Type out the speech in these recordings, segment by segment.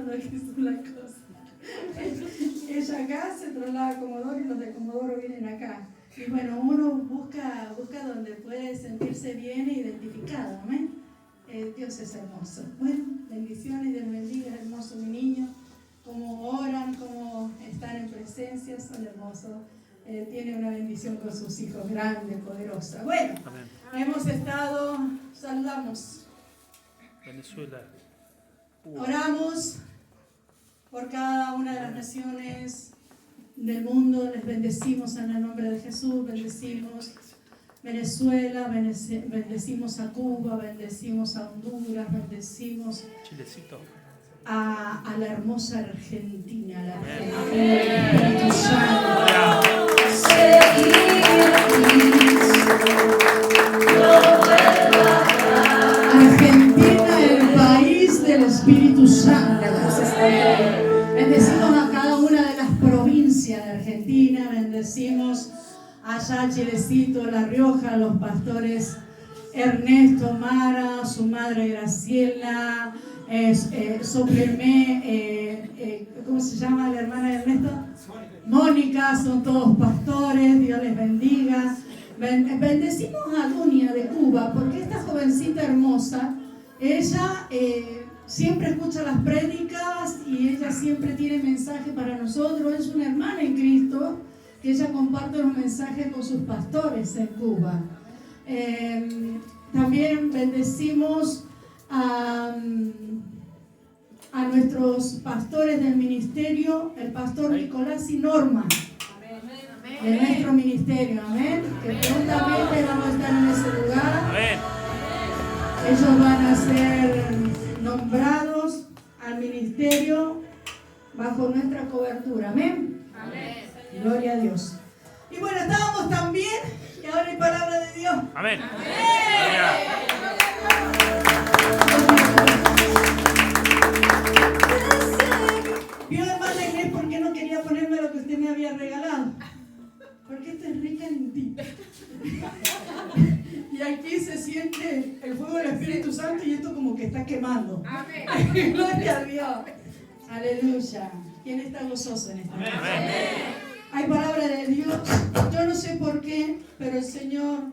lo que es una cosa. Ella acá se traslada a Comodoro y los de Comodoro vienen acá. Y bueno, uno busca donde puede sentirse bien e identificado, ¿amén? Dios es hermoso. Bueno, bendiciones, Dios bendiga, es hermoso mi niño. Cómo oran, cómo están en presencia, son hermosos. Tiene una bendición con sus hijos, grande, poderosa. Bueno, hemos estado, saludamos. Venezuela. Oramos por cada una de las naciones del mundo, les bendecimos en el nombre de Jesús, bendecimos Venezuela, bendecimos a Cuba, bendecimos a Honduras, bendecimos Chilecito. a la hermosa Argentina, la Argentina, Argentina, el país del Espíritu Santo. Bendecimos a cada una de las provincias de Argentina, bendecimos allá Chilecito, La Rioja, los pastores Ernesto, Mara, su madre Graciela, ¿cómo se llama la hermana de Ernesto? Mónica, son todos pastores, Dios les bendiga. Bendecimos a Dunia de Cuba, porque esta jovencita hermosa, ella siempre escucha las prédicas y ella siempre tiene mensaje para nosotros. Es una hermana en Cristo que ella comparte los mensajes con sus pastores en Cuba. También bendecimos a nuestros pastores del ministerio, el pastor Nicolás y Norma, de nuestro ministerio, amén, que prontamente vamos a estar en ese lugar. Amén. Ellos van a ser nombrados al ministerio bajo nuestra cobertura, amén. Amén. Gloria a Dios. Y bueno, estábamos también, y ahora hay palabra de Dios. Amén. Vio, hermana Inés, por qué no quería ponerme lo que usted me había regalado. Porque esto es rica en ti. Y aquí se siente el fuego del Espíritu Santo y esto como que está quemando. Amén. Gloria a Dios. Aleluya. ¿Quién está gozoso en esta noche? Hay palabra de Dios. Yo no sé por qué, pero el Señor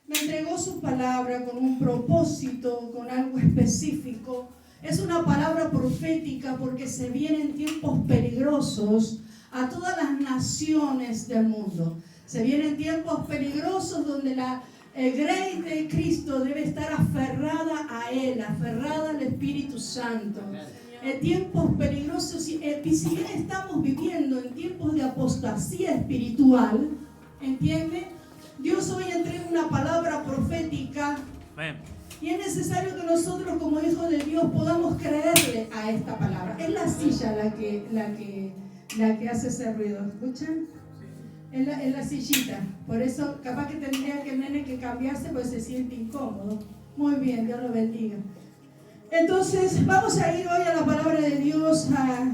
me entregó su palabra con un propósito, con algo específico. Es una palabra profética porque se vienen tiempos peligrosos a todas las naciones del mundo. Se vienen tiempos peligrosos donde la grey de Cristo debe estar aferrada a Él, aferrada al Espíritu Santo. Tiempos peligrosos, y si bien estamos viviendo en tiempos de apostasía espiritual, ¿entiende? Dios hoy entrega una palabra profética. Amén. Y es necesario que nosotros como hijos de Dios podamos creerle a esta palabra. Es la silla la que hace ese ruido, ¿escuchan? Es la sillita. Por eso capaz que tendría que el nene que cambiarse porque se siente incómodo. Muy bien, Dios lo bendiga. Entonces vamos a ir hoy a la palabra de Dios a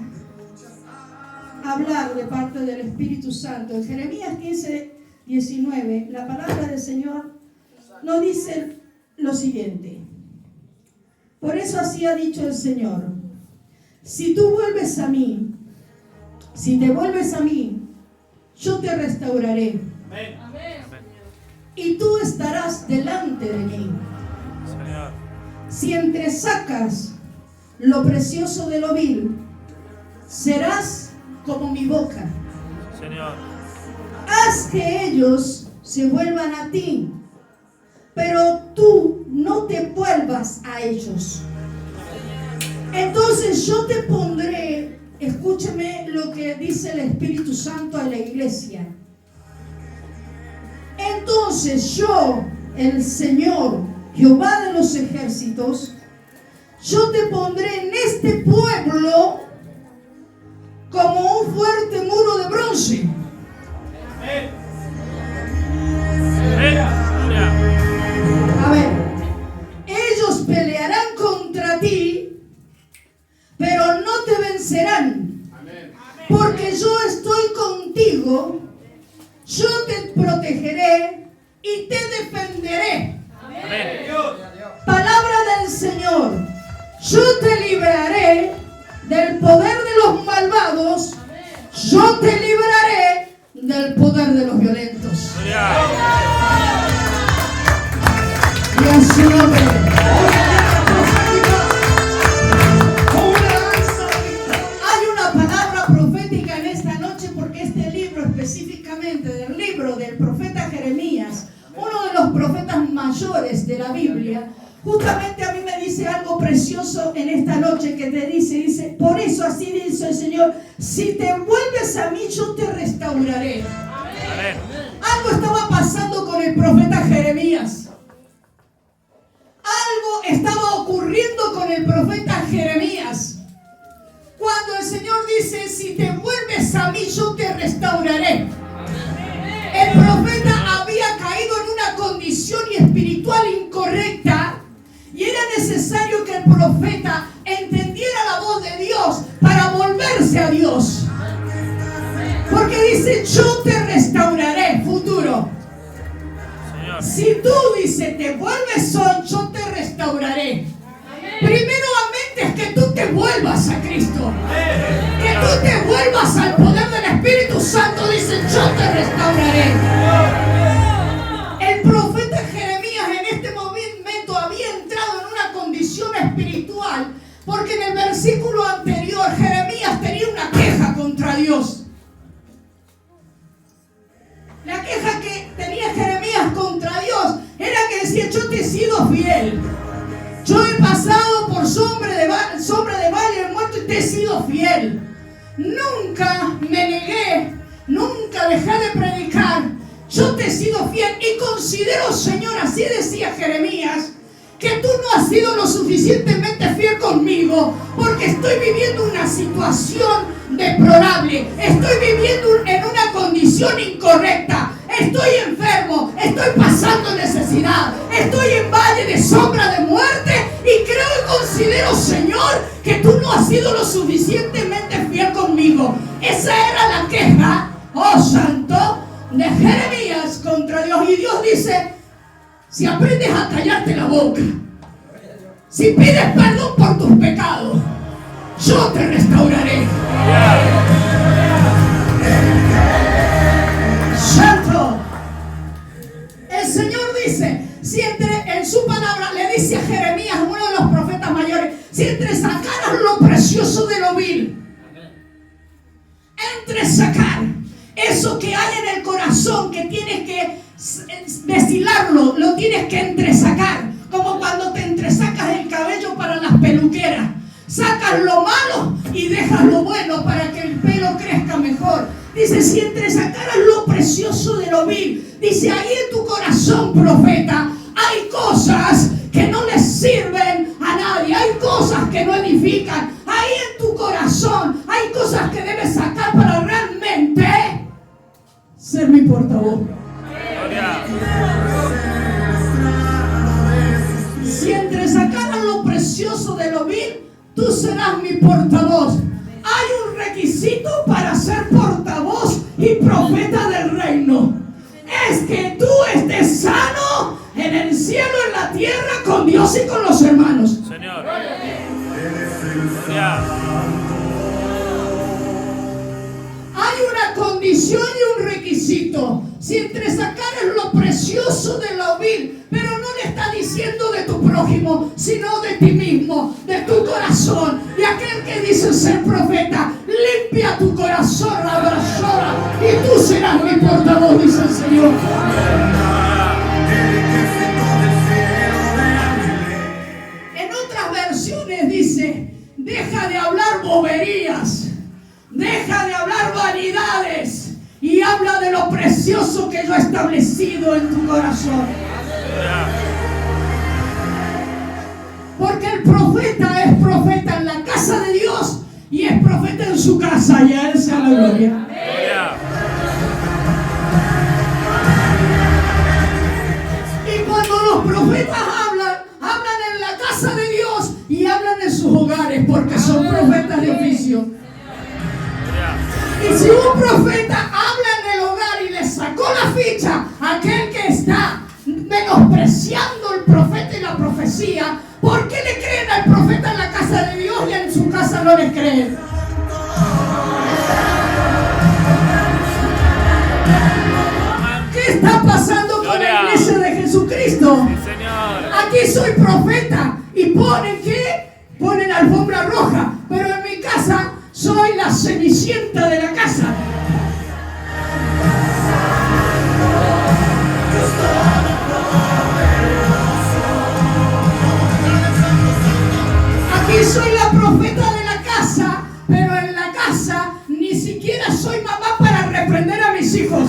hablar de parte del Espíritu Santo. En Jeremías 15:19, la palabra del Señor nos dice lo siguiente: por eso así ha dicho el Señor, si tú vuelves a mí, si te vuelves a mí, yo te restauraré. Amén. Y tú estarás delante de mí. Señor. Si entresacas lo precioso de lo vil, serás como mi boca. Señor. Haz que ellos se vuelvan a ti, pero tú no te vuelvas a ellos. Entonces yo te pondré, escúcheme lo que dice el Espíritu Santo a la iglesia. Entonces yo, el Señor, Jehová de los ejércitos, yo te pondré en este pueblo como un fuerte muro de bronce. A ver, ellos pelearán contra ti, pero no te vencerán, porque yo estoy contigo, yo te protegeré y te defenderé. Amén. Palabra del Señor: yo te libraré del del poder de los malvados, yo te libraré del poder de los violentos. Y en su nombre. Hay una palabra profética en esta noche, porque este libro específicamente, del libro del profeta Jeremías, uno de los profetas mayores de la Biblia, justamente a mí me dice algo precioso en esta noche, que te dice, por eso así dice el Señor, si te vuelves a mí, yo te restauraré. Amén. Algo estaba pasando con el profeta Jeremías. Algo estaba ocurriendo con el profeta Jeremías. Cuando el Señor dice, si te vuelves a mí, yo te restauraré. El profeta había caído en una condición espiritual incorrecta, y era necesario que el profeta entendiera la voz de Dios para volverse a Dios. Porque dice, yo te restauraré, futuro. Señor. Si tú, dice, te vuelves hoy, yo te restauraré. Primeramente es que tú te vuelvas a Cristo. Que tú te vuelvas al poder del Espíritu Santo. Dice, yo te restauraré. El profeta Jeremías en este momento había entrado en una condición espiritual, porque en el versículo anterior Jeremías tenía una queja contra Dios. La queja que tenía Jeremías contra Dios era que decía, yo te he sido fiel. Yo he pasado por sombra de valle de muerto y te he sido fiel. Nunca me negué, nunca dejé de predicar. Yo te he sido fiel y considero, Señor, así decía Jeremías, que tú no has sido lo suficientemente fiel conmigo, porque estoy viviendo una situación deplorable, estoy viviendo en una condición incorrecta, estoy enfermo, estoy pasando necesidad, estoy en valle de sombra de muerte, y creo y considero, Señor, que tú no has sido lo suficientemente fiel conmigo. Esa era la queja, oh Santo, de Jeremías contra Dios. Y Dios dice, si aprendes a callarte la boca, si pides perdón por tus pecados, yo te restauraré. Santo. El Señor dice, si en su palabra le dice a Jeremías, uno de los profetas mayores, si entresacaras lo precioso de lo vil, entresacar eso que hay en el corazón, que tienes que destilarlo, lo tienes que entresacar, como cuando te entresacas el cabello para las peluqueras. Sacas lo malo y dejas lo bueno para que el pelo crezca mejor. Dice, si entresacaras lo precioso de lo vil, dice, ahí en tu corazón, profeta, hay cosas que no les sirven a nadie, hay cosas que no edifican. Ahí en tu corazón hay cosas que debes sacar para realmente ser mi portavoz. Si entresacaras lo precioso de lo vil, tú serás mi portavoz. Hay un requisito para ser portavoz y profeta del reino. Es que tú estés sano en el cielo, en la tierra, con Dios y con los hermanos. Señor. Hay una condición y un requisito. Si entresacares lo precioso de lo vil, pero no le está diciendo de tu prójimo, sino de ti mismo, de tu corazón. Y aquel que dice ser profeta, limpia tu corazón, la brasora, y tú serás mi portavoz, dice el Señor. En otras versiones dice, deja de hablar boberías, deja de hablar vanidades, y habla de lo precioso que yo he establecido en tu corazón. Porque el profeta es profeta en la casa de Dios y es profeta en su casa, y a Él sea la gloria. Y cuando los profetas hablan en la casa de Dios y hablan en sus hogares, porque son profetas de oficio. Y si un profeta habla en el hogar y le sacó la ficha a aquel que está menospreciando el profeta y la profecía, ¿por qué le creen al profeta en la casa de Dios y en su casa no les creen. ¿Qué está pasando con la iglesia de Jesucristo? Sí, Señor. Aquí soy profeta y ponen ¿qué? Ponen alfombra roja, pero en mi casa soy la cenicienta de la casa. Aquí soy la profeta de la casa, pero en la casa ni siquiera soy mamá para reprender a mis hijos.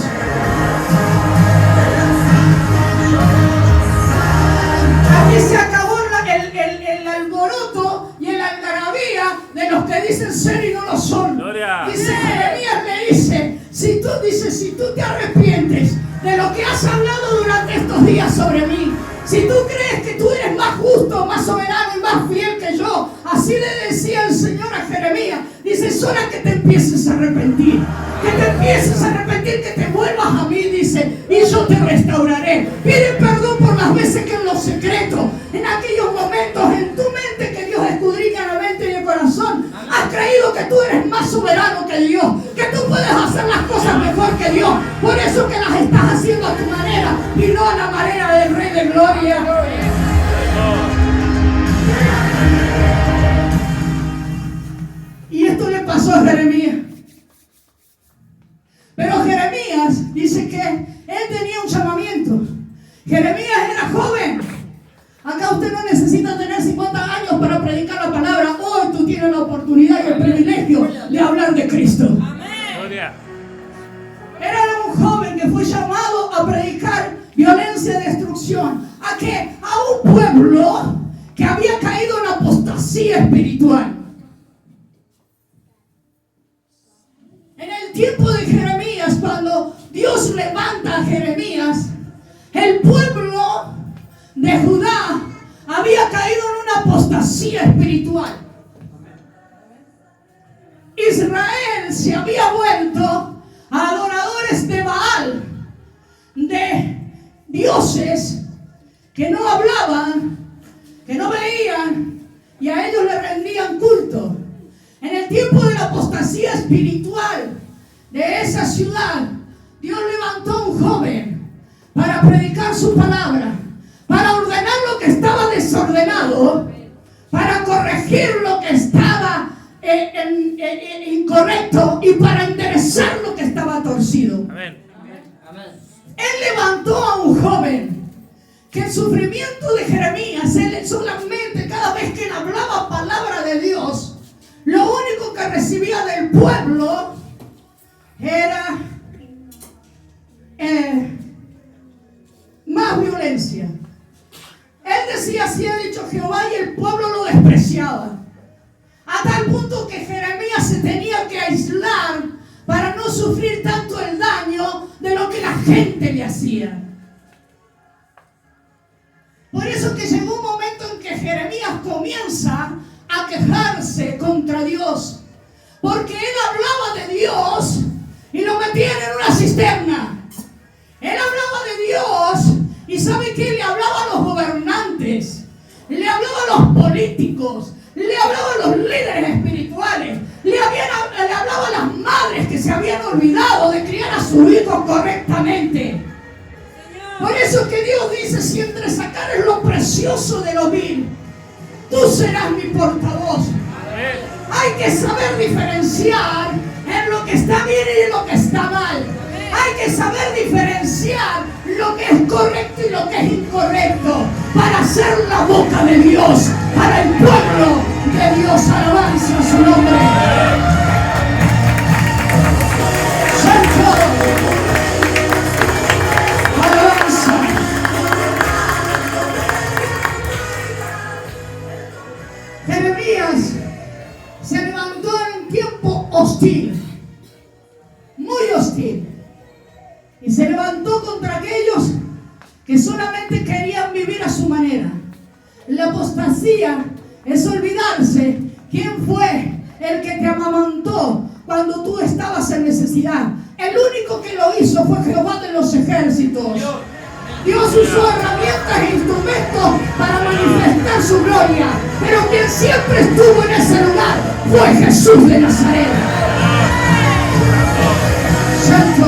Aquí se acabó el alboroto y el algarabía de los que dicen ser y no lo son. Gloria. Dice Jeremías, le dice, si tú te arrepientes de lo que has hablado durante estos días sobre mí, si tú crees que tú eres más justo, más soberano y más fiel que yo, así le decía el Señor a Jeremías, dice, es hora que te empieces a arrepentir, que te vuelvas a mí, dice, y yo te restauraré. Pide perdón por las veces que en lo secreto, en aquellos momentos en tu mente que Dios escudriña la mente y el corazón, has creído que tú eres más soberano que Dios, que tú puedes hacer las cosas mejor que Dios, por eso que las estás haciendo a tu manera y no a la manera del Rey de Gloria. Y esto le pasó a Jeremías. Pero Jeremías dice que él tenía un llamamiento. Jeremías era joven. Acá usted no necesita tener 50 años para predicar la palabra. Hoy tú tienes la oportunidad y el privilegio de hablar de Cristo. Gloria. Era un joven que fue llamado a predicar violencia y destrucción. ¿A qué? A un pueblo que había caído en apostasía espiritual. En el tiempo de Jeremías, cuando Dios levanta a Jeremías, el pueblo de Judá había caído en una apostasía espiritual. Israel se había vuelto a adoradores de Baal, de dioses que no hablaban, que no veían y a ellos le rendían culto. En el tiempo de la apostasía espiritual de esa ciudad, Dios levantó a un joven para predicar su palabra, para ordenar lo que estaba desordenado, para corregir lo que estaba incorrecto y para enderezar lo que estaba torcido. Amén. Él levantó a un joven que el sufrimiento de Jeremías, él solamente cada vez que él hablaba palabra de Dios, lo único que recibía del pueblo era más violencia. Él decía, así ha dicho Jehová, y el pueblo lo despreciaba. A tal punto que Jeremías se tenía que aislar para no sufrir tanto el daño de lo que la gente le hacía. Por eso que llegó un momento en que Jeremías comienza a quejarse contra Dios, porque él hablaba de Dios y lo metían en una cisterna. Él hablaba de Dios y ¿sabe qué? Le hablaba a los gobernantes, le hablaba a los políticos, le hablaba a los líderes espirituales, le hablaba a las madres que se habían olvidado de criar a sus hijos correctamente. Por eso que Dios dice, si entre sacares lo precioso de lo vil, tú serás mi portavoz. Hay que saber diferenciar en lo que está bien y en lo que está mal. Hay que saber diferenciar lo que es correcto y lo que es incorrecto para ser la boca de Dios, para el pueblo de Dios. Alabanza a su nombre. Santo. Alabanza. Jeremías se levantó en un tiempo hostil, muy hostil, y se levantó contra aquellos que solamente querían vivir a su manera. La apostasía es olvidarse quién fue el que te amamantó cuando tú estabas en necesidad. El único que lo hizo fue Jehová de los ejércitos. Dios usó herramientas e instrumentos para manifestar su gloria. Pero quien siempre estuvo en ese lugar fue Jesús de Nazaret. Santo.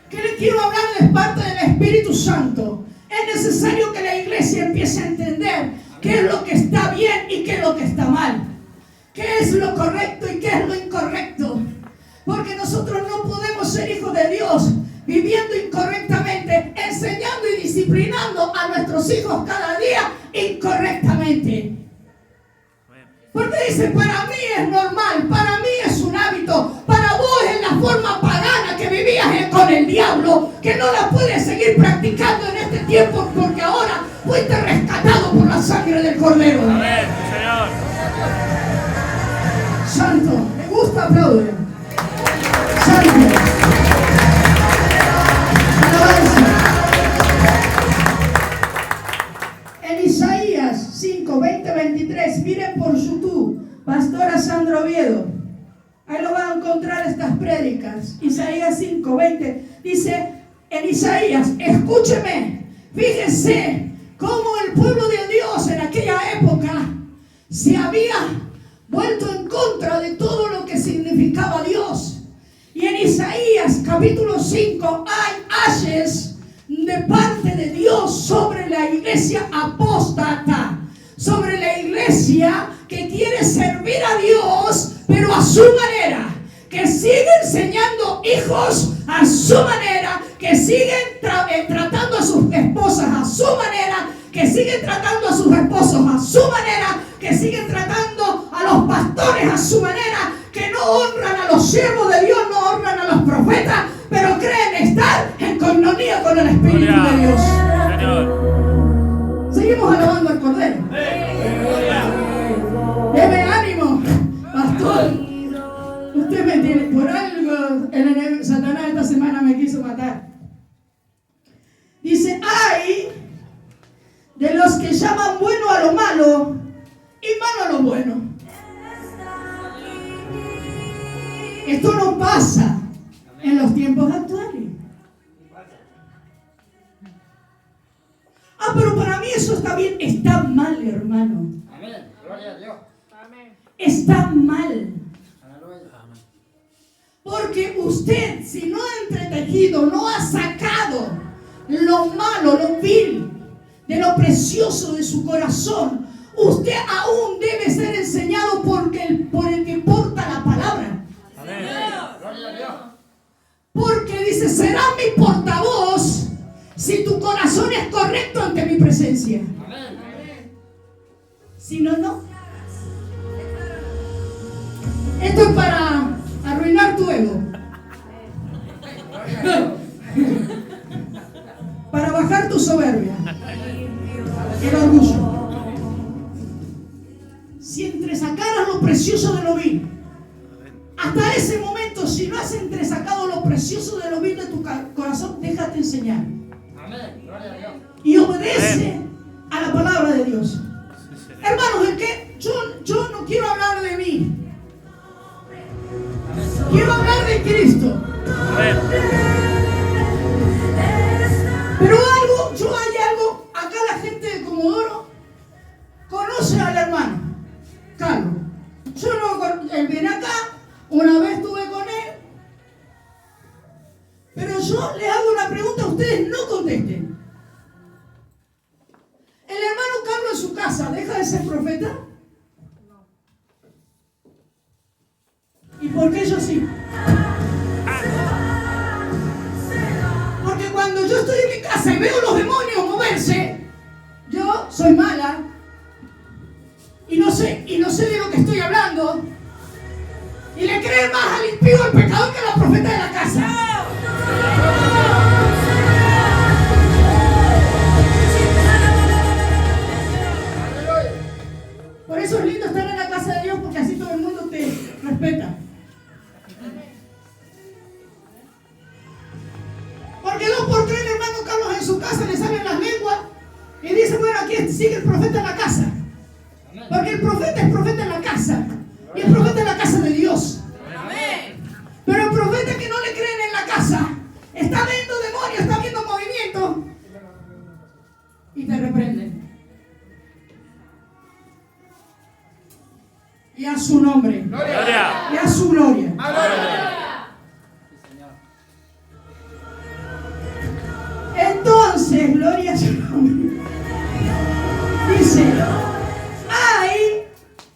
¿Qué le quiero hablar? Es parte del Espíritu Santo. Es necesario que la iglesia empiece a entender qué es lo que está bien y qué es lo que está mal. ¿Qué es lo correcto y qué es lo incorrecto? Porque nosotros no podemos ser hijos de Dios viviendo incorrectamente, enseñando y disciplinando a nuestros hijos cada día incorrectamente. Porque dice, para mí es normal, para mí es un hábito, para vos es la forma pagana que vivías con el diablo, que no la puedes seguir practicando en este tiempo porque ahora fuiste rescatado por la sangre del Cordero. Amén, Señor. Santo, me gusta aplaudir. Santo. Alabanza. En Isaías 5, 20, 23, miren por YouTube, Pastora Sandra Oviedo. Ahí lo van a encontrar estas prédicas. Isaías 5, 20. Dice en Isaías, escúcheme, fíjense cómo el pueblo de Dios en aquella época se había vuelto en contra de todo lo que significaba Dios. Y en Isaías capítulo 5 hay ayes de parte de Dios sobre la iglesia apóstata, sobre la iglesia que quiere servir a Dios, pero a su manera, que sigue enseñando hijos a su manera, que siguen tratando a sus esposas a su manera, que siguen tratando a sus esposos a su manera, que siguen tratando a los pastores a su manera, que no honran a los siervos de Dios, no honran a los profetas, pero creen estar en coinonía con el Espíritu de Dios. Señor. Seguimos alabando al Cordero. Deme ánimo, pastor. Usted me tiene, por algo el enemigo, Satanás esta semana me quiso matar. Dice, ay de los que llaman bueno a lo malo y malo a lo bueno. Esto no pasa en los tiempos actuales. Ah, pero para mí eso está bien. Está mal, hermano. Amén. Gloria a Dios. Está mal. Porque usted, si no ha entretejido, no ha sacado lo malo, lo vil, de lo precioso de su corazón, usted aún debe ser enseñado por el que porta la palabra. Amén. Gloria a Dios. Porque dice, será mi portavoz si tu corazón es correcto ante mi presencia. Amén. Si no, no. Esto es para arruinar tu ego. Para bajar tu soberbia. El orgullo. Si entresacaras lo precioso de lo vil, hasta ese momento, si no has entresacado lo precioso de lo vil de tu corazón, déjate enseñar. Amén. Gloria a Dios. Y obedece a la palabra de Dios. Sí, Señor. Hermanos, ¿en qué? Yo no quiero hablar de mí. Quiero hablar de Cristo. Amén. Pero hay algo, acá la gente de Comodoro conoce al hermano Carlos. Yo no, él viene acá, una vez estuve con él, pero yo le hago una pregunta, ustedes no contesten. ¿El hermano Carlos en su casa deja de ser profeta? ¿Y por qué yo sí? Porque cuando yo estoy en mi casa y veo los demonios moverse, yo soy mala y no sé de lo que estoy hablando, y le creen más al impío, al pecador, que a la profeta de la casa. Por eso es lindo estar en la casa de Dios, porque así todo el mundo te respeta. Porque 2 por 3 el hermano Carlos en su casa le salen las lenguas y dice, bueno, aquí sigue el profeta en la casa. Porque el profeta es profeta en la casa. Y el profeta en la casa de Dios. Pero el profeta que no le creen en la casa, está viendo demonios, está viendo movimiento, y te reprenden. Y a su nombre. Gloria. Y a su gloria. Entonces, gloria a su nombre. Dice, hay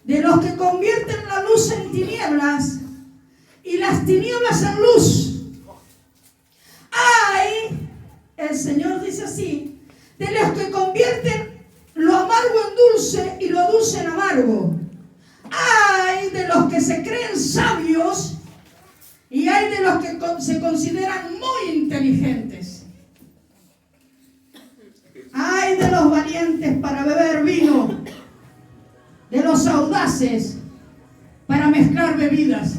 de los que convierten la luz en tinieblas y las tinieblas en luz. Hay, el Señor dice así, de los que convierten lo amargo en dulce y lo dulce en amargo. Hay de los que se creen sabios y hay de los que se consideran muy inteligentes. Hay de los valientes para beber vino, de los audaces para mezclar bebidas.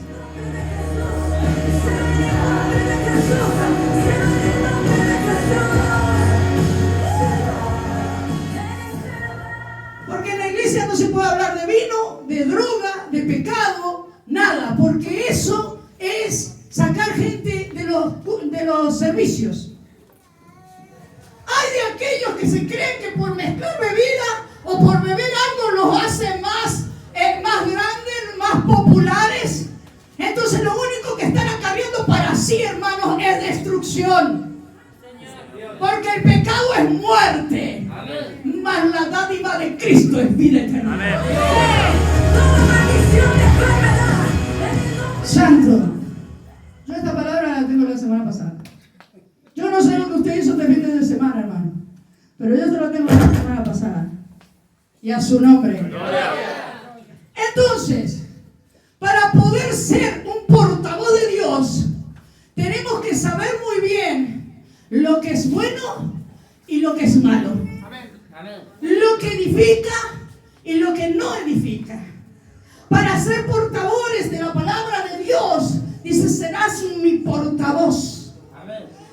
Porque en la iglesia no se puede hablar de vino, de droga, de pecado, nada, porque eso es sacar gente de los servicios. Hay de aquellos que se creen que por mezclar bebida o por beber algo los hace más grandes, más populares. Entonces lo único que están acarreando para sí, hermanos, es destrucción. Porque el pecado es muerte, mas la dádiva de Cristo es vida eterna. Santo. Yo esta palabra la tengo la semana pasada. Yo no sé lo que usted hizo este fin de semana, hermano, pero yo se lo tengo la semana pasada. Y a su nombre. Entonces, para poder ser un portavoz de Dios, tenemos que saber muy bien lo que es bueno y lo que es malo. Lo que edifica y lo que no edifica. Para ser portadores de la palabra de Dios, dice, serás mi portavoz.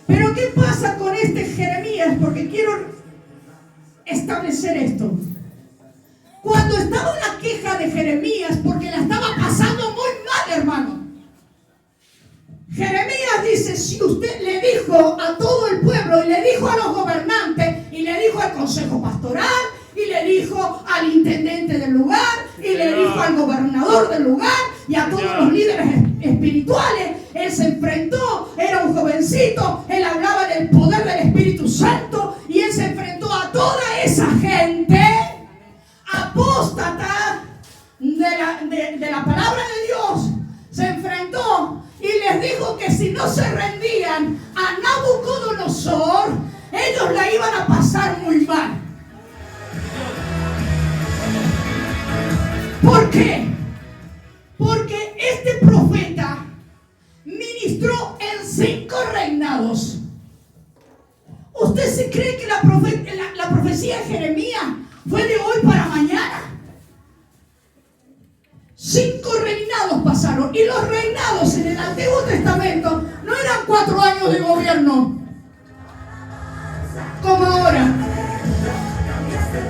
Pero ¿qué pasa con este Jeremías? Porque quiero establecer esto. Cuando estaba la queja de Jeremías, porque la estaba pasando muy mal, hermano. Jeremías dice, si usted le dijo a todo el pueblo, y le dijo a los gobernantes, y le dijo al consejo pastoral, y le dijo al intendente del lugar, y le dijo al gobernador del lugar, y a todos los líderes espirituales, él se enfrentó, era un jovencito, él hablaba del poder del Espíritu Santo, y él se enfrentó a toda esa gente apóstata de la palabra de Dios. Se enfrentó y les dijo que si no se rendían a Nabucodonosor, ellos la iban a pasar muy mal. ¿Por qué? Porque este profeta ministró en 5 reinados. ¿Usted se cree que la profecía de Jeremías fue de hoy para mañana? 5 reinados pasaron. Y los reinados en el Antiguo Testamento no eran 4 años de gobierno como ahora.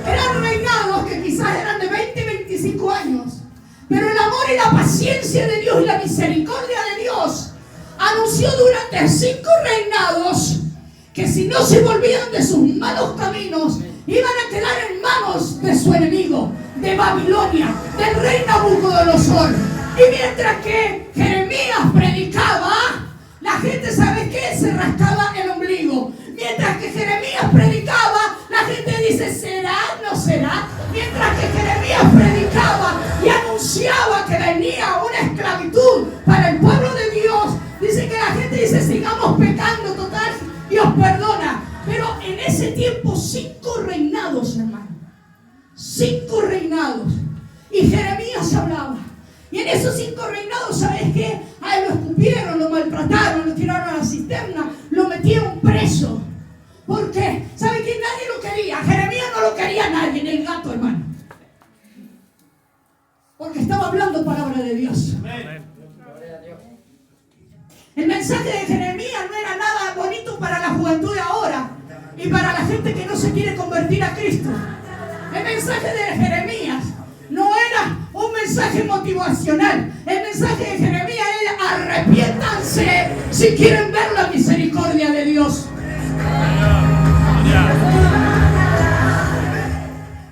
Eran reinados que quizás eran de 20, 25 años. Pero el amor y la paciencia de Dios y la misericordia de Dios anunció durante 5 reinados que si no se volvían de sus malos caminos, iban a quedar en manos de su enemigo, de Babilonia, del rey Nabucodonosor. Y mientras que Jeremías predicaba, la gente, ¿sabe qué? Se rascaba el ombligo. Mientras que Jeremías predicaba, la gente dice, ¿será? ¿No será? Mientras que Jeremías predicaba y anunciaba que venía una esclavitud para el pueblo de Dios, dice que la gente dice, sigamos pecando, total, Dios perdona. Pero en ese tiempo 5 reinados, hermano. 5 reinados. Y Jeremías hablaba. Y en esos 5 reinados, ¿sabes qué? A él lo escupieron, lo maltrataron, lo tiraron a la cisterna, lo metieron preso. ¿Por qué? ¿Sabe que nadie lo quería? Jeremías no lo quería nadie, ni el gato, hermano. Porque estaba hablando palabra de Dios. El mensaje de Jeremías no era nada bonito para la juventud de ahora y para la gente que no se quiere convertir a Cristo. El mensaje de Jeremías no era un mensaje motivacional. El mensaje de Jeremías era: arrepiéntanse si quieren ver la misericordia de Dios.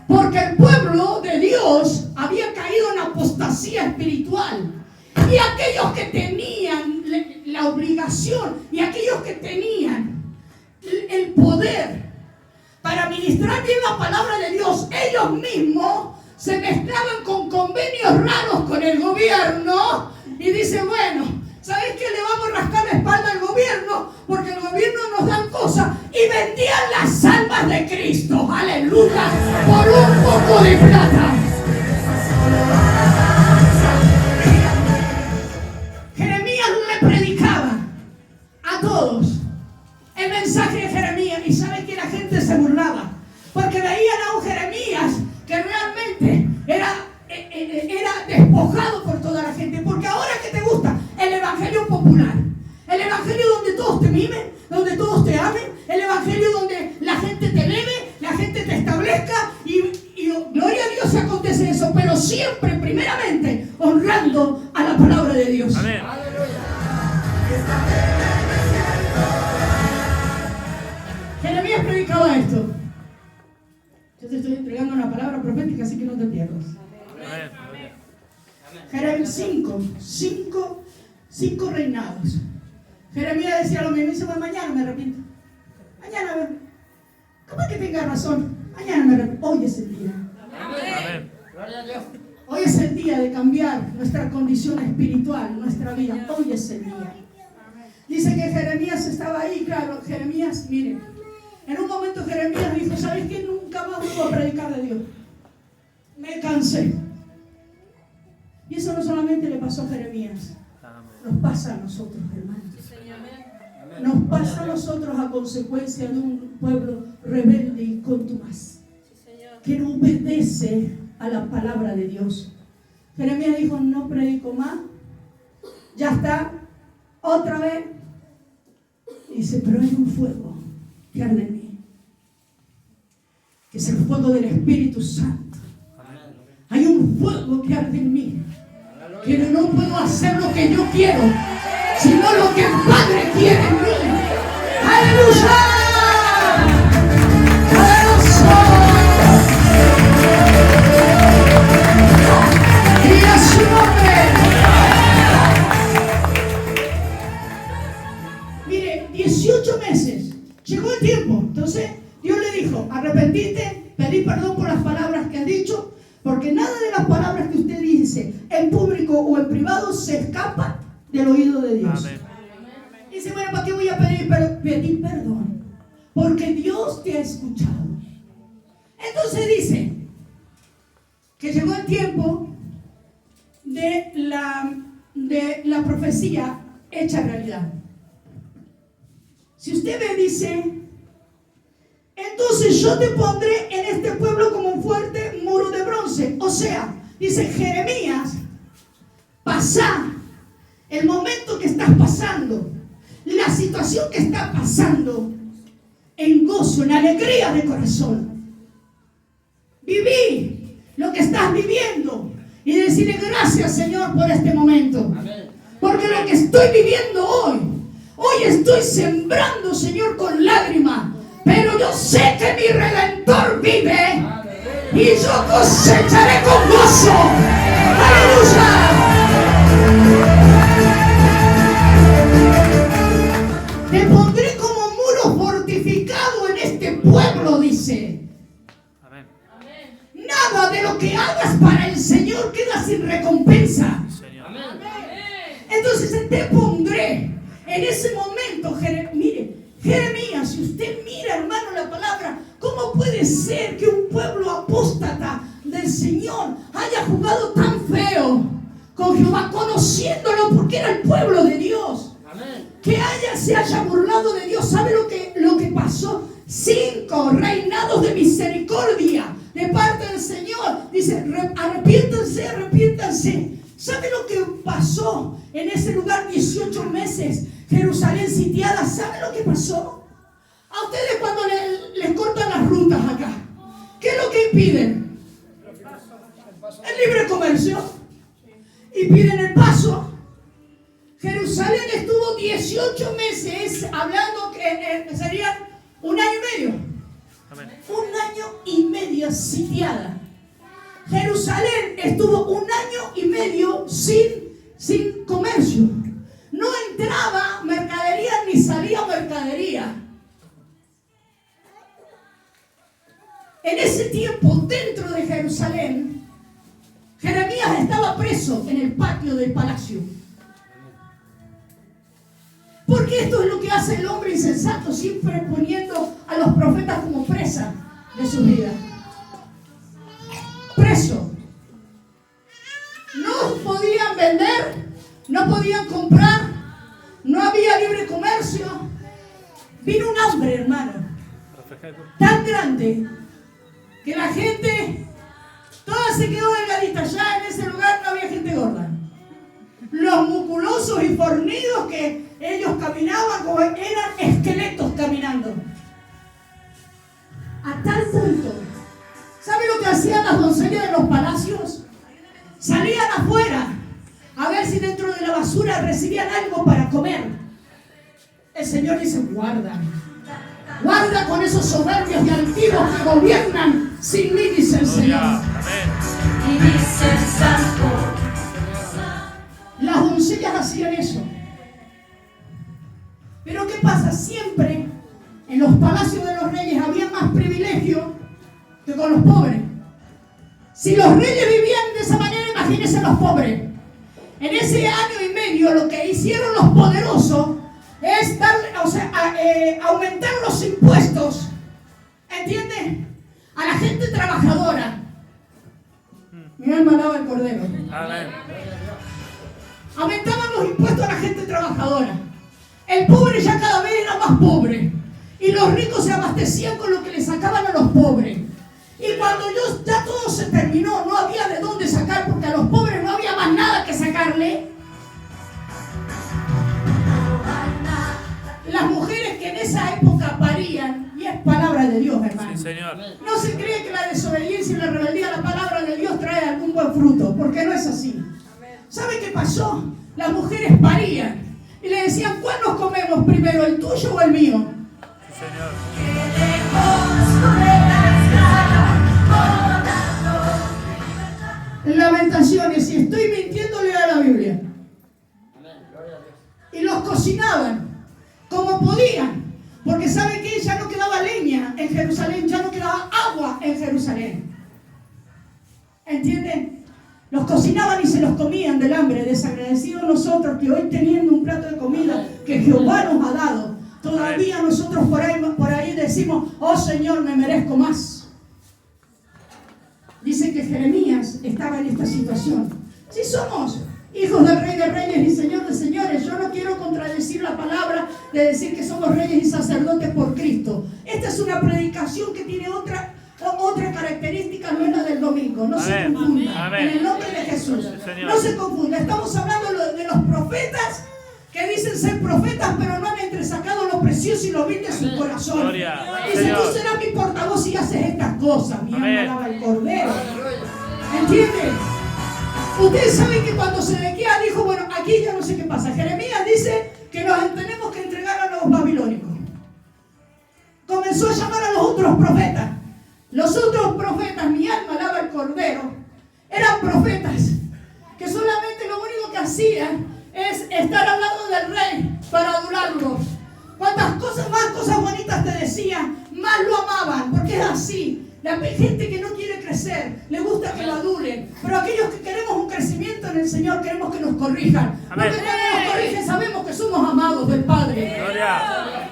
Porque el pueblo de Dios había caído en apostasía. apostasía espiritual. Y aquellos que tenían la obligación y aquellos que tenían el poder para ministrar bien la palabra de Dios, ellos mismos se mezclaban con convenios raros con el gobierno y dicen, bueno, ¿sabes qué? Le vamos a rascar la espalda al gobierno porque el gobierno nos da cosas, y vendían las almas de Cristo, aleluya, por un poco de plata. Jeremías le predicaba a todos el mensaje de Jeremías, y sabe que la gente se burlaba porque veían a un Jeremías que realmente era despojado por toda la gente. Porque ahora, que te gusta el evangelio popular, el evangelio donde todos te mimen, donde todos te amen, el evangelio donde la gente te eleve, la gente te establezca, y gloria a Dios si acontece eso, pero siempre, primeramente, honrando a la palabra de Dios. Amén. Jeremías predicaba esto. Yo te estoy entregando una palabra profética, así que no te pierdas. Amén. Jeremías 5 reinados. Jeremías decía lo mismo, dice, bueno, mañana me arrepiento. Mañana, ¿cómo es que tenga razón? Mañana me arrepiento. Hoy es el día. Amén. Gloria a Dios. Hoy es el día de cambiar nuestra condición espiritual, nuestra vida. Hoy es el día. Dice que Jeremías estaba ahí, claro, Jeremías, miren, en un momento Jeremías dijo, ¿sabes qué? Nunca más vuelvo a predicar de Dios. Me cansé. Y eso no solamente le pasó a Jeremías, nos pasa a nosotros, hermanos. Nos pasa a nosotros a consecuencia de un pueblo rebelde y contumaz, que no obedece a la palabra de Dios. Jeremías dijo, no predico más, ya está, otra vez. Dice, pero hay un fuego que arde en mí, que es el fuego del Espíritu Santo. Hay un fuego que arde en mí, que no puedo hacer lo que yo quiero, sino lo que el Padre quiere en mí. ¡Aleluya! ¡Y a su nombre! Mire, 18 meses, llegó el tiempo. Entonces Dios le dijo, arrepentite, pedí perdón por las palabras que has dicho, porque nada de las palabras que usted dice en público o en privado se escapa del oído de Dios. Amén. Dice, bueno, ¿para qué voy a pedir perdón? Porque Dios te ha escuchado. Entonces dice que llegó el tiempo de la profecía hecha realidad. Si usted me dice, entonces yo te pondré en este pueblo como un fuerte muro de bronce. O sea, dice Jeremías, pasa el momento que estás pasando, la situación que estás pasando, en gozo, en alegría de corazón. Viví lo que estás viviendo y decirle gracias, Señor, por este momento. Porque lo que estoy viviendo hoy estoy sembrando, Señor, con lágrimas. Pero yo sé que mi Redentor vive y yo cosecharé con gozo. ¡Aleluya! Te pondré como muro fortificado en este pueblo, dice. Amén. Nada de lo que hagas para el Señor queda sin recompensa. Señor. Entonces te pondré en ese momento. Mire, Jeremías, si usted mira, hermano, la palabra, ¿cómo puede ser que un pueblo apóstata del Señor haya jugado tan feo con Jehová, conociéndolo porque era el pueblo de Dios? Que se haya burlado de Dios. ¿Sabe lo que pasó? 5 reinados de misericordia de parte del Señor. Dice, arrepiéntanse, arrepiéntanse. ¿Sabe lo que pasó en ese lugar? 18 meses, Jerusalén sitiada. ¿Sabe lo que pasó? A ustedes cuando les cortan las rutas acá, ¿qué es lo que impiden? El libre comercio. Y piden el paso. Jerusalén estuvo 18 meses, hablando que sería 1 año y medio. Amén. 1 año y medio sitiada. Jerusalén estuvo 1 año y medio sin comercio. No entraba mercadería ni salía mercadería. En ese tiempo, dentro de Jerusalén, Jeremías estaba preso en el patio del palacio. Porque esto es lo que hace el hombre insensato, siempre poniendo a los profetas como presa de su vida. Preso. No podían vender, no podían comprar, no había libre comercio. Vino un hambre, hermano, tan grande que la gente toda se quedó delgadita. Ya en ese lugar no había gente gorda. Los musculosos y fornidos que ellos caminaban como eran esqueletos caminando. A tal punto, ¿sabe lo que hacían las doncellas de los palacios? Salían afuera a ver si dentro de la basura recibían algo para comer. El Señor dice: guarda con esos soberbios y altivos que gobiernan sin mí, dice el Señor. Amén. Y dice el Santo. Las doncellas hacían eso. Pero ¿qué pasa? Siempre en los palacios de los reyes había más privilegio que con los pobres. Si los reyes vivían de esa manera, imagínense los pobres. En ese año y medio lo que hicieron los poderosos es aumentar los impuestos, ¿entiendes? A la gente trabajadora. Mi alma alaba al Cordero. Amén. Aumentaban los impuestos a la gente trabajadora. El pobre ya cada vez era más pobre. Y los ricos se abastecían con lo que le sacaban a los pobres. Y cuando ya todo se terminó, no había de dónde sacar, porque a los pobres no había más nada que sacarle. Las mujeres que en esa época parían, y es palabra de Dios, hermano. Sí, Señor. No se cree que la desobediencia y la rebeldía a la palabra de Dios trae algún buen fruto, porque no es así. ¿Sabe qué pasó? Las mujeres parían y le decían: ¿cuál nos comemos primero, el tuyo o el mío? Sí, Señor. Lamentaciones, y estoy mintiendo, lea la Biblia. Y los cocinaban como podían, porque ¿sabe qué? Ya no quedaba leña en Jerusalén, ya no quedaba agua en Jerusalén. ¿Entienden? Los cocinaban y se los comían del hambre. Desagradecidos nosotros que hoy, teniendo un plato de comida que Jehová nos ha dado, todavía nosotros por ahí decimos: oh Señor, me merezco más. Dice que Jeremías estaba en esta situación. Si somos hijos del Rey de Reyes y Señor de Señores, yo no quiero contradecir la palabra de decir que somos reyes y sacerdotes por Cristo. Esta es una predicación que tiene otra característica, no es la del domingo. No se confunda. Amén. En el nombre de Jesús. Sí, no se confunda. Estamos hablando de los profetas que dicen ser profetas, pero no han entresacado lo precioso y lo vil de su corazón. Gloria. Dice: Señor. tú serás mi portavoz si haces estas cosas. Mi alma Amén. alaba al Cordero. ¿Entienden? Ustedes saben que cuando Sedequías dijo: bueno, aquí ya no sé qué pasa. Jeremías dice que nos tenemos que entregar a los babilónicos. Comenzó a llamar a los otros profetas. Los otros profetas, mi alma alaba al Cordero, eran profetas que solamente lo único que hacían es estar al lado del rey para adorarlo. Cuantas más cosas bonitas te decían, más lo amaban, porque es así. La gente que no quiere crecer, le gusta que lo adulen, pero aquellos que queremos un crecimiento en el Señor, queremos que nos corrijan. Amén. Porque cuando nos corrigen sabemos que somos amados del Padre. Gloria.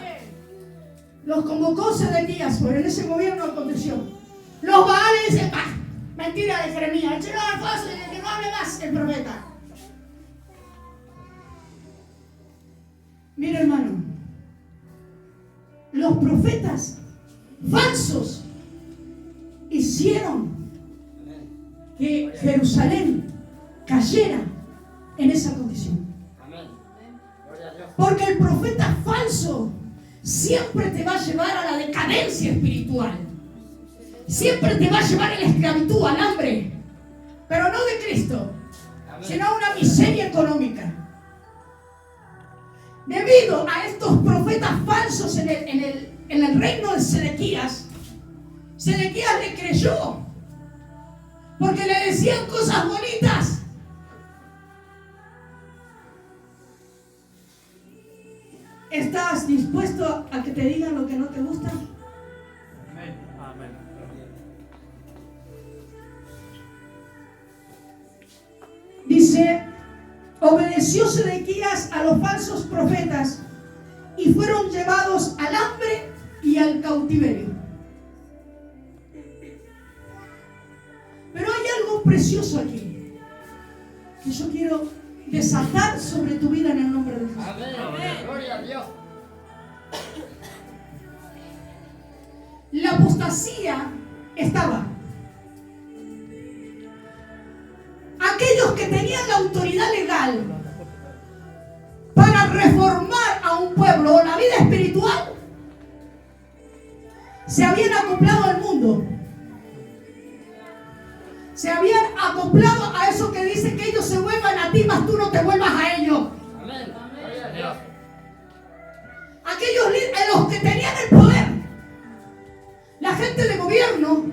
Los convocó Sedequías, pero en ese gobierno aconteció. Los Baales dicen: mentira de Jeremías, échelo al foso y que no hable más el profeta. Mira, hermano, los profetas falsos hicieron que Jerusalén cayera en esa condición. Porque el profeta falso siempre te va a llevar a la decadencia espiritual. Siempre te va a llevar a la esclavitud, al hambre. Pero no de Cristo, sino a una miseria económica. Debido a estos profetas falsos en el reino de Sedequías, Sedequías le creyó porque le decían cosas bonitas. ¿Estás dispuesto a que te digan lo que no te gusta? Amén. Amén. Dice, obedeció Sedequías a los falsos profetas y fueron llevados al hambre y al cautiverio. Pero hay algo precioso aquí que yo quiero desatar sobre tu vida en el nombre de Jesús. Amén. Gloria a Dios. La apostasía estaba. Aquellos que tenían la autoridad legal para reformar a un pueblo o la vida espiritual se habían acoplado al mundo. Se habían acoplado a eso que dice que ellos se vuelvan a ti, mas tú no te vuelvas a ellos. Amén. Gloria a Dios. Aquellos los que tenían el poder, la gente de gobierno,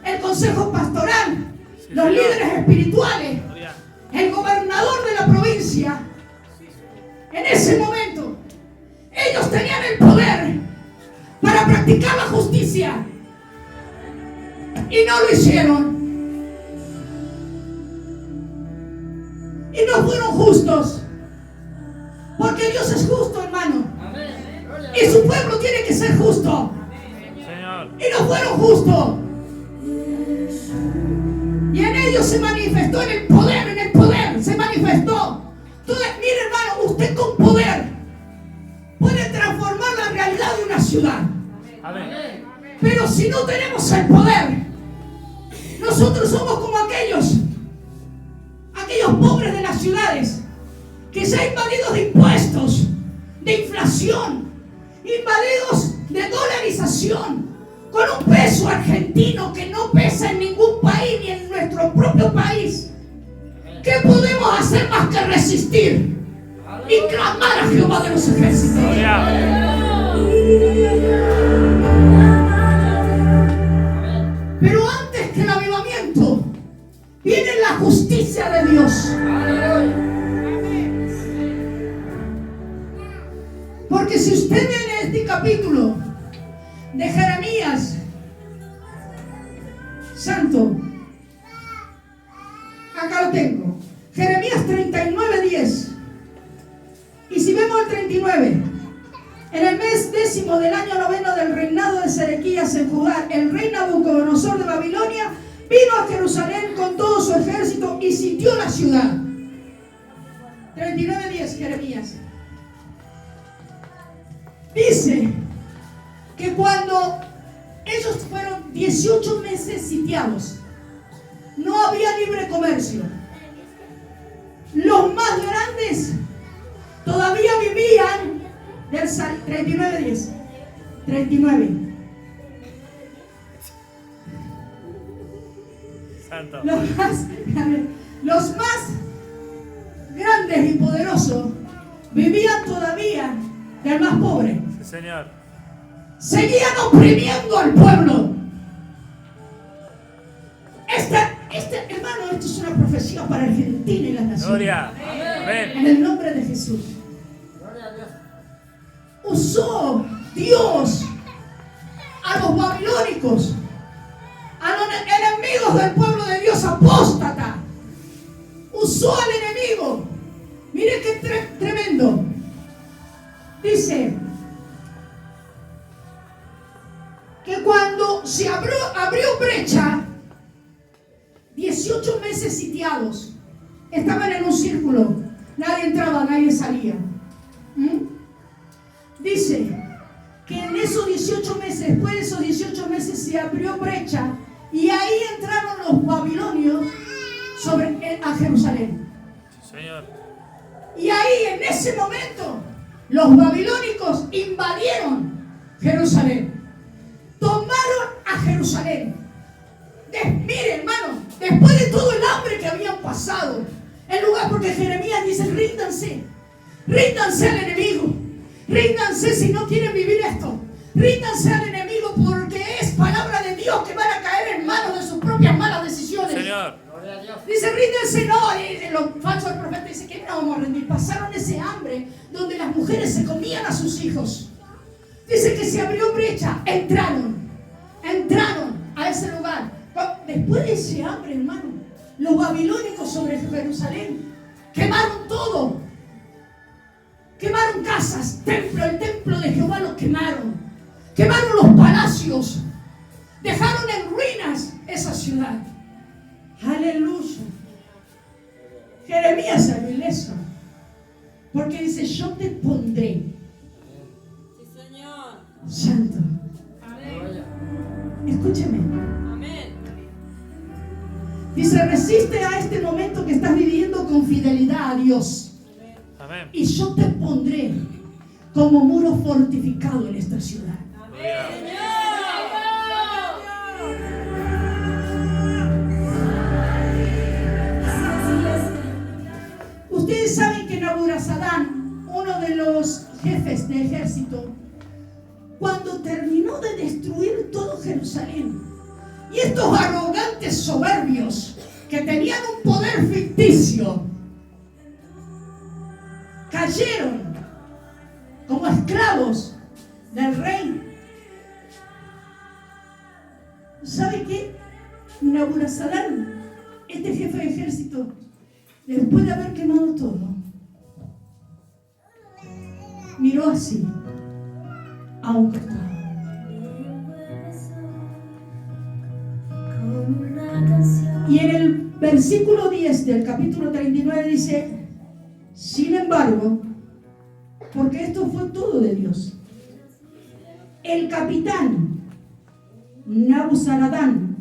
el consejo pastoral, los líderes espirituales, el gobernador de la provincia, en ese momento, ellos tenían el poder para practicar la justicia y no lo hicieron. Y no fueron justos, porque Dios es justo, hermano, Amén. Gloria a y Dios. su pueblo tiene que ser justo, Señor. y no fueron justos. Y en ellos se manifestó en el poder se manifestó. Entonces, mire, hermano, usted con poder puede transformar la realidad de una ciudad. Amén. Pero si no tenemos el poder, nosotros somos como aquellos pobres de las ciudades que se han invadido de impuestos, de inflación, invadidos de dolarización, con un peso argentino que no pesa en ningún país ni en nuestro propio país. ¿Qué podemos hacer más que resistir y clamar a Jehová de los ejércitos? Pero antes que el avivamiento viene la justicia de Dios. Porque si usted ve en este capítulo de Jeremías, santo, acá lo tengo, Jeremías 39:10. Y si vemos el 39, en el mes 10º del año 9 del reinado de Sedequías en Judá, el rey Nabucodonosor de Babilonia vino a Jerusalén con todo su ejército y sitió la ciudad. 39:10, Jeremías. Dice que cuando ellos fueron 18 meses sitiados, no había libre comercio. Los más grandes todavía vivían del 39:10. 39. Santo. Los más grandes y poderosos vivían todavía del más pobre. Sí, Señor. Seguían oprimiendo al pueblo. Hermano, esto es una profecía para Argentina y las naciones. Gloria. En Amén. el nombre de Jesús. Gloria a Dios. Usó Dios a los babilónicos, a los enemigos del pueblo de Dios apóstata. Usó al enemigo. Mire qué tremendo. Dice que cuando se abrió brecha, 18 meses sitiados, estaban en un círculo, nadie entraba, nadie salía. Dice que en esos 18 meses, después de esos 18 meses se abrió brecha y ahí entraron los babilonios a Jerusalén. Señor. Y ahí en ese momento los babilónicos invadieron Jerusalén, tomaron a Jerusalén. Mire, hermano, después de todo el hambre que habían pasado, el lugar, porque Jeremías dice: ríndanse al enemigo, ríndanse si no quieren vivir esto, ríndanse al enemigo, porque es palabra de Dios que van a caer en manos de sus propias malas decisiones. Señor. Gloria a Dios. Dice, ríndense, no. Y los falsos profetas dicen que no vamos a rendir. Pasaron ese hambre donde las mujeres se comían a sus hijos. Dice que se abrió brecha. Entraron a ese lugar. Después de ese hambre, hermano, los babilónicos sobre Jerusalén quemaron todo. Quemaron casas, el templo de Jehová lo quemaron. Quemaron los palacios. Dejaron en ruinas esa ciudad. Aleluya. Jeremías salió ileso. Porque dice, yo te pondré. Sí, Señor. Santo. Gloria. Escúcheme. Amén. Dice, resiste a este momento que estás viviendo con fidelidad a Dios. Amén. Y yo te pondré como muro fortificado en esta ciudad. Ustedes saben que Naburazadán, uno de los jefes de ejército, cuando terminó de destruir todo Jerusalén, y estos arrogantes soberbios que tenían un poder ficticio, cayeron como esclavos del rey. ¿Sabe qué? Naburazadán, este jefe de ejército, después de haber quemado todo, miró así a un costado. Y en el versículo 10 del capítulo 39 dice, sin embargo, porque esto fue todo de Dios, el capitán Nabuzaradán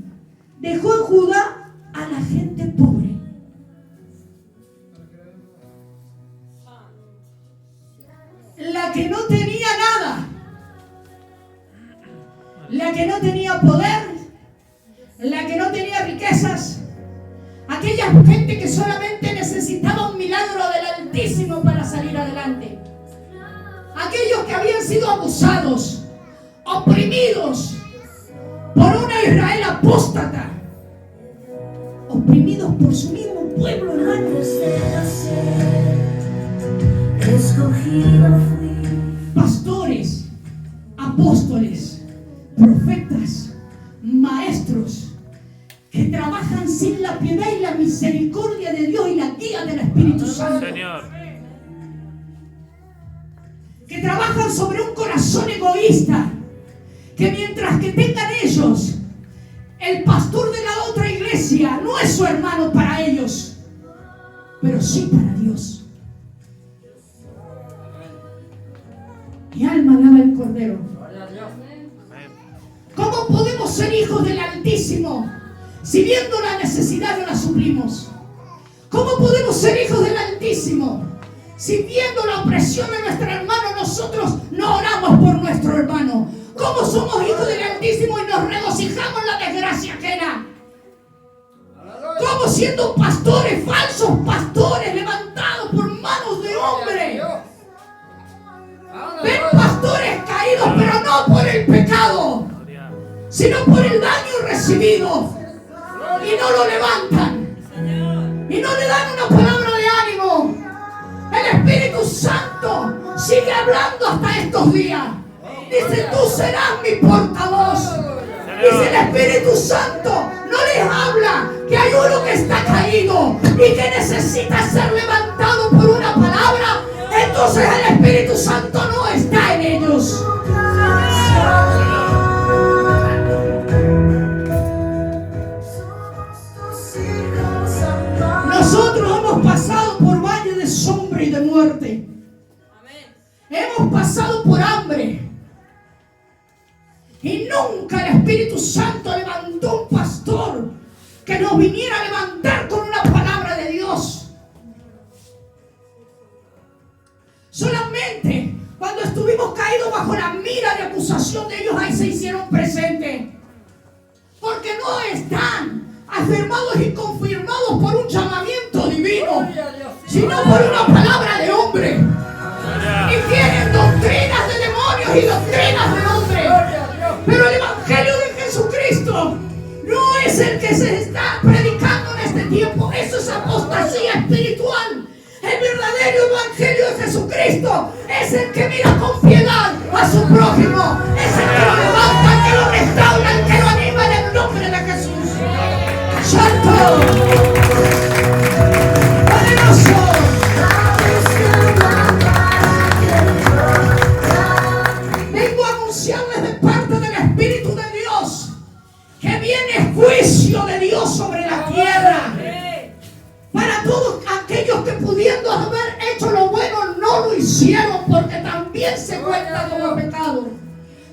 dejó en Judá a la gente pobre. La que no tenía nada, la que no tenía poder, la que no tenía riquezas, aquella gente que solamente necesitaba un milagro del Altísimo para salir adelante, aquellos que habían sido abusados, oprimidos por una Israel apóstata, oprimidos por su mismo pueblo, hermanos. Pastores, apóstoles, profetas, maestros que trabajan sin la piedad y la misericordia de Dios y la guía del Espíritu Santo. Señor. Que trabajan sobre un corazón egoísta, que mientras que tengan ellos, el pastor de la otra iglesia no es su hermano para ellos, pero sí para Dios. Mi alma alaba el Cordero. Gloria a Dios. Amén. ¿Cómo podemos ser hijos del Altísimo si viendo la necesidad no la suplimos? ¿Cómo podemos ser hijos del Altísimo si viendo la opresión de nuestro hermano nosotros no oramos por nuestro hermano? ¿Cómo somos hijos del Altísimo y nos regocijamos en la desgracia ajena? ¿Cómo siendo pastores, falsos pastores levantados por manos de hombre? Ven pastores caídos, pero no por el pecado, Gloria. sino por el daño recibido, y no lo levantan y no le dan una palabra de ánimo. El Espíritu Santo sigue hablando hasta estos días. Dice, tú serás mi portavoz. Dice el Espíritu Santo, no les habla que hay uno que está caído y que necesita ser levantado por una palabra. Entonces el Espíritu Santo no está en ellos. Nosotros hemos pasado por valle de sombra y de muerte. Hemos pasado por hambre. Y nunca el Espíritu Santo levantó un pastor que nos viniera a levantar con una palabra de Dios. Solamente cuando estuvimos caídos bajo la mira de acusación de ellos, ahí se hicieron presentes. Porque no están afirmados y confirmados por un llamamiento divino, sino por una palabra de hombre. Y tienen doctrinas de demonios y doctrinas de hombre. Pero el Evangelio de Jesucristo no es el que se está predicando en este tiempo. Cristo es el que mira con piedad a su prójimo. Es el que lo levanta, el que lo restaura, el que lo anima en el nombre de Jesús. ¡Santo! ¡Poderoso! Vengo a anunciarles de parte del Espíritu de Dios que viene juicio de Dios sobre la tierra. Para todos aquellos que pudiendo haber hecho lo bueno no lo hicieron, porque también se cuenta como pecado.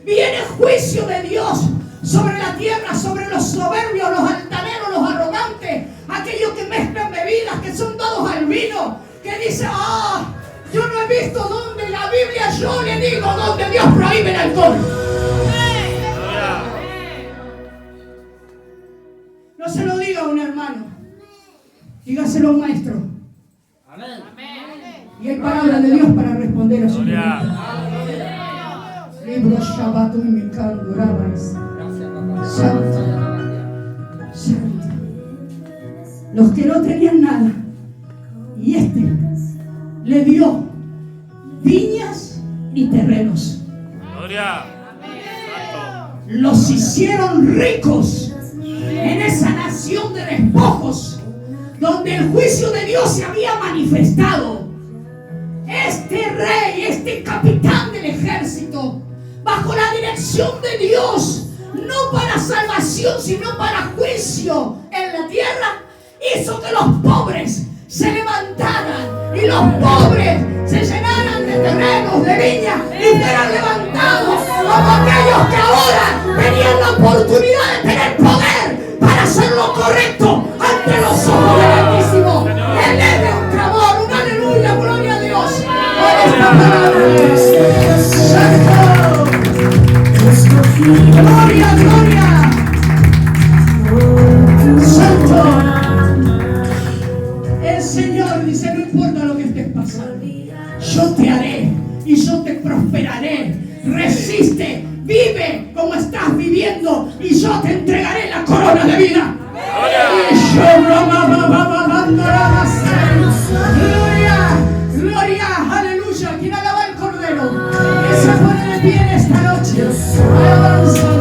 Viene juicio de Dios sobre la tierra, sobre los soberbios, los altaneros, los arrogantes, aquellos que mezclan bebidas, que son dados al vino, que dicen, yo no he visto dónde en la Biblia, yo le digo dónde Dios prohíbe el alcohol. No se lo diga a un hermano, dígaselo a un maestro. Amén. Y hay palabra de Dios para responder a su pregunta. Libro Shabbat y Mikal Durabas. Gracias, papá. Santo. Santo. Los que no tenían nada, y le dio viñas y terrenos. Gloria. Los hicieron ricos en esa nación de despojos, donde el juicio de Dios se había manifestado. Este rey, este capitán del ejército, bajo la dirección de Dios, no para salvación, sino para juicio en la tierra, hizo que los pobres se levantaran y los pobres se llenaran de terrenos, de viñas, y fueran levantados como aquellos que ahora tenían la oportunidad de tener poder para hacer lo correcto ante los ojos del Altísimo. Eleve un clamor, un aleluya, gloria a Dios por esta palabra. Santo, gloria, gloria, Santo. El Señor dice, no importa lo que estés pasando, yo te haré y yo te prosperaré. Resiste, vive como estás viviendo y yo te entregaré la corona de vida. Gloria, gloria, aleluya. Quien alaba al Cordero, que se pone de pie en esta noche. Alabanza.